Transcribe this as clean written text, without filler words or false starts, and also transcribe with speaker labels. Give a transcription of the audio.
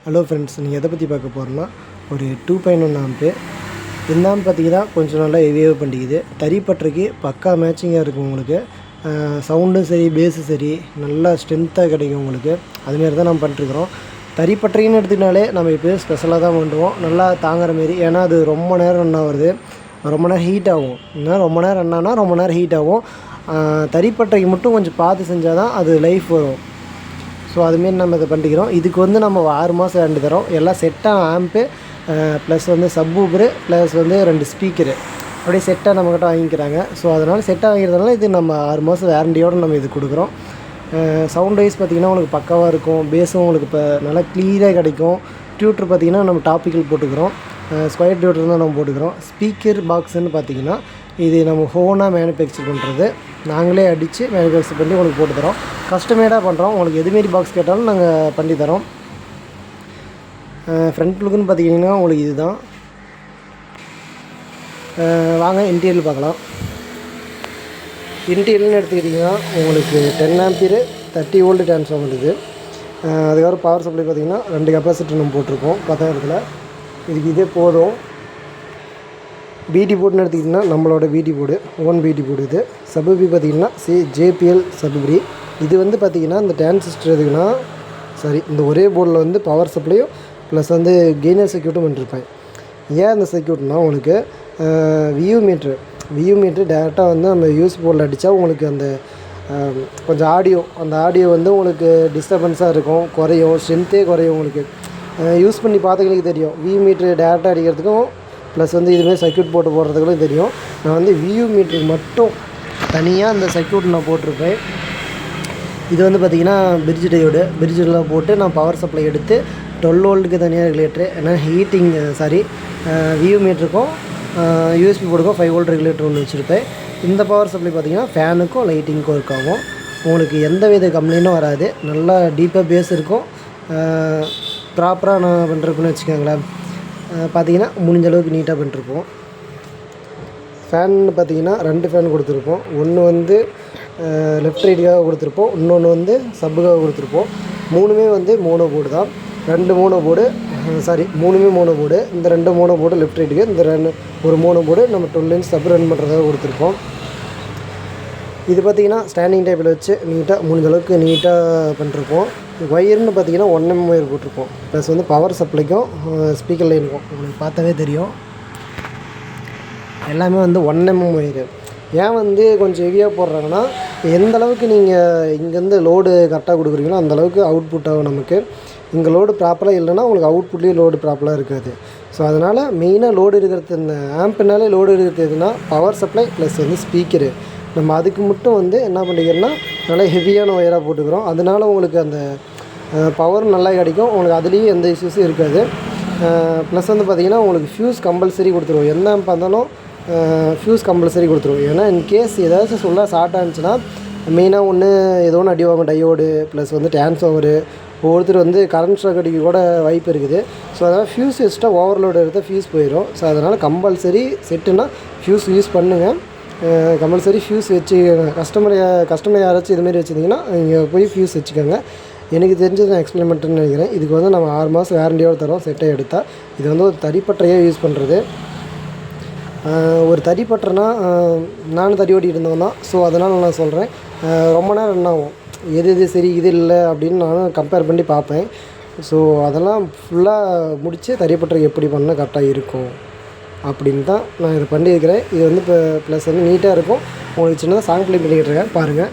Speaker 1: Hello friends, நீங்கள் எதை பற்றி பார்க்க போகிறோன்னா ஒரு 2.1 ஆம்பு. இந்த ஆம்ப் பார்த்திங்கன்னா கொஞ்சம் நல்லா ஹெவியாக பண்ணிக்குது. தறிப்பட்டறைக்கு பக்கா மேட்சிங்காக இருக்கும் உங்களுக்கு. சவுண்டும் சரி, பேஸும் சரி, நல்லா ஸ்ட்ரென்த்தாக கிடைக்கும் உங்களுக்கு. அதுமாரி தான் நம்ம பண்ணிட்டுருக்குறோம். தறிப்பட்டறைன்னு எடுத்துக்கினாலே நம்ம எப்போயும் ஸ்பெஷலாக தான் பண்ணுவோம், நல்லா தாங்குற மாரி. ஏன்னா அது ரொம்ப நேரம் ரன் ஆகுது, ரொம்ப நேரம் ஹீட் ஆகும். இன்னும் ரொம்ப நேரம் ரன் ஆனால் ரொம்ப நேரம் ஹீட் ஆகும். தறிப்பட்டறைக்கு மட்டும் கொஞ்சம் பார்த்து செஞ்சால் தான் அது லைஃப் வரும். ஸோ அதுமாரி நம்ம இதை பண்ணிக்கிறோம். இதுக்கு வந்து நம்ம 6 மாதம் வாரண்டி தரோம். எல்லாம் செட்டாக ஆம்ப்பு ப்ளஸ் வந்து சப்வூஃபரு ப்ளஸ் வந்து 2 ஸ்பீக்கரு அப்படியே செட்டாக நம்மக்கிட்ட வாங்கிக்கிறாங்க. ஸோ அதனால் செட்டாக வாங்கிறதுனால இது நம்ம 6 மாதம் வாரண்டியோடு நம்ம இது கொடுக்குறோம். சவுண்ட் வைஸ் பார்த்திங்கன்னா உங்களுக்கு பக்காவாக இருக்கும். பேஸும் உங்களுக்கு இப்போ நல்லா க்ளியராக கிடைக்கும். டியூட்டர் பார்த்திங்கன்னா நம்ம டாப்பிக்கல் போட்டுக்கிறோம், ஸ்கொயர் டியூட்டர் தான் நம்ம போட்டுக்கிறோம். ஸ்பீக்கர் பாக்ஸுன்னு பார்த்திங்கன்னா இது நம்ம ஓனாக மேனுஃபேக்சர் பண்ணுறது. நாங்களே அடித்து மேனுஃபேக்சர் பண்ணி உங்களுக்கு போட்டு தரோம். கஸ்டமேடாக பண்ணுறோம். உங்களுக்கு எதுமாரி பாக்ஸ் கேட்டாலும் நாங்கள் பண்ணி தரோம். ஃப்ரண்ட் லுக்குன்னு பார்த்திங்கன்னா உங்களுக்கு இது தான். வாங்க இன்டீரியல் பார்க்கலாம். இன்டீரியல்னு எடுத்துக்கிட்டிங்கன்னா உங்களுக்கு 10 ஆம்பியர் 30 வோல்ட் ட்ரான்ஸ்ஃபார்மர் இது. அதுக்கப்புறம் பவர் சப்ளை பார்த்திங்கன்னா 2 கெப்பாசிட்டர் நம்ம போட்டிருக்கோம் 10,000. இதுக்கு இதே போதும். பிடி போர்டுன்னு எடுத்திங்கன்னா நம்மளோட பிடி போர்டு, ஓன் பிடி போர்டு இது. சப்வூஃபர் பார்த்திங்கன்னா ஜேபிஎல் சப்வூஃபர். இது வந்து பார்த்திங்கன்னா இந்த டிரான்சிஸ்டர் எதுக்குன்னா இந்த ஒரே போர்டில் வந்து பவர் சப்ளையும் ப்ளஸ் வந்து கெய்னர் சர்க்யூட்டும் பண்ணிருப்பேன். ஏன் அந்த சர்க்யூட்னால் உங்களுக்கு வியூ மீட்ரு டேரெக்டாக வந்து நம்ம யூஸ் போர்டில் அடித்தா உங்களுக்கு அந்த கொஞ்சம் அந்த ஆடியோ வந்து உங்களுக்கு டிஸ்டர்பன்ஸாக இருக்கும், குறையும், ஸ்ட்ரென்த்தே குறையும். உங்களுக்கு யூஸ் பண்ணி பார்த்துக்களுக்கு தெரியும். வியூ மீட்ரு டேரெக்டாக அடிக்கிறதுக்கும் ப்ளஸ் வந்து இதுமாதிரி சர்க்யூட் போடுறதுக்கும் தெரியும். நான் வந்து வியூ மீட்டருக்கு மட்டும் தனியாக அந்த சர்க்யூட் நான் போட்டிருப்பேன். இது வந்து பார்த்திங்கன்னா பிரிட்ஜில் போட்டு நான் பவர் சப்ளை எடுத்து 12 வோல்ட்டுக்கு தனியாக ரெகுலேட்டரு. ஏன்னா வியூ மீட்டருக்கும் யூஎஸ்பி போர்டுக்கும் 5 வோல்ட் ரெகுலேட்டர் ஒன்று வச்சுருப்பேன். இந்த பவர் சப்ளை பார்த்திங்கன்னா ஃபேனுக்கும் லைட்டிங்க்கும் இருக்காகும். உங்களுக்கு எந்த வித கம்ப்ளைண்ட்டும் வராது. நல்லா டீப்பாக பேஸ் இருக்கும். ப்ராப்பராக நான் பண்ணுறதுக்குன்னு வச்சுக்கோங்களேன். பார்த்திங்கன்னா முடிஞ்ச அளவுக்கு நீட்டாக பண்ணிருப்போம். ஃபேன் பார்த்திங்கன்னா 2 ஃபேன் கொடுத்துருப்போம். ஒன்று வந்து லெஃப்ட் ரைட்டுக்காக கொடுத்துருப்போம், இன்னொன்று வந்து சப்புக்காக கொடுத்துருப்போம். மூணுமே வந்து மோனோ போர்டு தான். 3 மோனோ போர்டு. இந்த 2 மோனோ போர்டு லெஃப்ட் ரைட்டுக்கு, இந்த ஒரு மோனோ போர்டு நம்ம 12 இன்ச் சப் ரன் பண்ணுறதாக கொடுத்துருப்போம். இது பார்த்திங்கன்னா ஸ்டாண்டிங் டைப்பில் வச்சு நீட்டாக முடிஞ்ச அளவுக்கு நீட்டாக பண்ணிருப்போம். ஒயர்னு பார்த்திங்கன்னா 1mm ஒயர் போட்டிருப்போம். ப்ளஸ் வந்து பவர் சப்ளைக்கும் ஸ்பீக்கர் லைனுக்கும் உங்களுக்கு பார்த்தாவே தெரியும். எல்லாமே வந்து 1mm ஒயர். ஏன் வந்து கொஞ்சம் ஹெவியாக போடுறாங்கன்னா, எந்த அளவுக்கு நீங்கள் இங்கேருந்து லோடு கரெக்டாக கொடுக்குறீங்களோ அந்தளவுக்கு அவுட்புட் ஆகும் நமக்கு. இங்கே லோடு ப்ராப்பராக இல்லைன்னா உங்களுக்கு அவுட்புட்லேயும் லோடு ப்ராப்பராக இருக்காது. ஸோ அதனால் மெயினாக லோடு இருக்கிறது இந்த ஆம்பினாலே லோடு இருக்கிறதுனா பவர் சப்ளை ப்ளஸ் வந்து ஸ்பீக்கரு. நம்ம அதுக்கு மட்டும் வந்து என்ன பண்ணிக்கிறோன்னா நல்லா ஹெவியான ஒயராக போட்டுக்கிறோம். அதனால உங்களுக்கு அந்த பவர் நல்லா கிடைக்கும். உங்களுக்கு அதுலேயும் எந்த இஷ்யூஸும் இருக்காது. ப்ளஸ் வந்து பார்த்திங்கன்னா உங்களுக்கு ஃப்யூஸ் கம்பல்சரி கொடுத்துருவோம். எந்த ஆம்பாக இருந்தாலும் ஃப்யூஸ் கம்பல்சரி கொடுத்துருவோம். ஏன்னா இன்கேஸ் ஏதாச்சும் ஷார்ட் ஆனிச்சுன்னா மெயினாக ஏதோ ஒன்று அடி வாங்க டயோடு ப்ளஸ் வந்து டிரான்ஸ்ஃபார்மரு ஒவ்வொருத்தர் வந்து கரண்ட் ஷாக் அடிக்க கூட வாய்ப்பு இருக்குது. ஸோ அதனால் ஃப்யூஸ் எக்ஸ்ட்ரா ஓவர்லோடு எடுத்தால் ஃப்யூஸ் போயிடும். ஸோ அதனால் கம்பல்சரி செட்டுனா ஃப்யூஸ் யூஸ் பண்ணுங்கள். கம்பல்சரி ஃப்யூஸ் வச்சுக்கோங்க. கஸ்டமர் யாராச்சும் இதுமாரி வச்சுருந்தீங்கன்னா இங்கே போய் ஃப்யூஸ் வச்சுக்கோங்க. எனக்கு தெரிஞ்சது நான் எக்ஸ்பிளைன் பண்ணுறேன்னு நினைக்கிறேன். இதுக்கு வந்து நம்ம 6 மாதம் வாரண்டியோடு தரோம் செட்டை எடுத்தால். இது வந்து ஒரு தறிப்பட்டறையாக யூஸ் பண்ணுறது. ஒரு தறிப்பட்டறைனா நானும் தறி ஓட்டிகிட்டு இருந்தவன் தான். ஸோ அதனால் நான் சொல்கிறேன், ரொம்ப நேரம் ரன் ஆகும். எது சரி இது இல்லை அப்படின்னு நானும் கம்பேர் பண்ணி பார்ப்பேன். ஸோ அதெல்லாம் ஃபுல்லாக முடித்து தறிப்பட்டறை எப்படி பண்ணால் கரெக்டாக இருக்கும் அப்படின்னு தான் நான் இதை பண்ணியிருக்கிறேன். இது வந்து இப்போ ப்ளஸ் வந்து நீட்டாக இருக்கும். உங்களுக்கு சின்னதாக சாங் ப்ளே பண்ணிக்கிட்டு இருக்கேன் பாருங்கள்.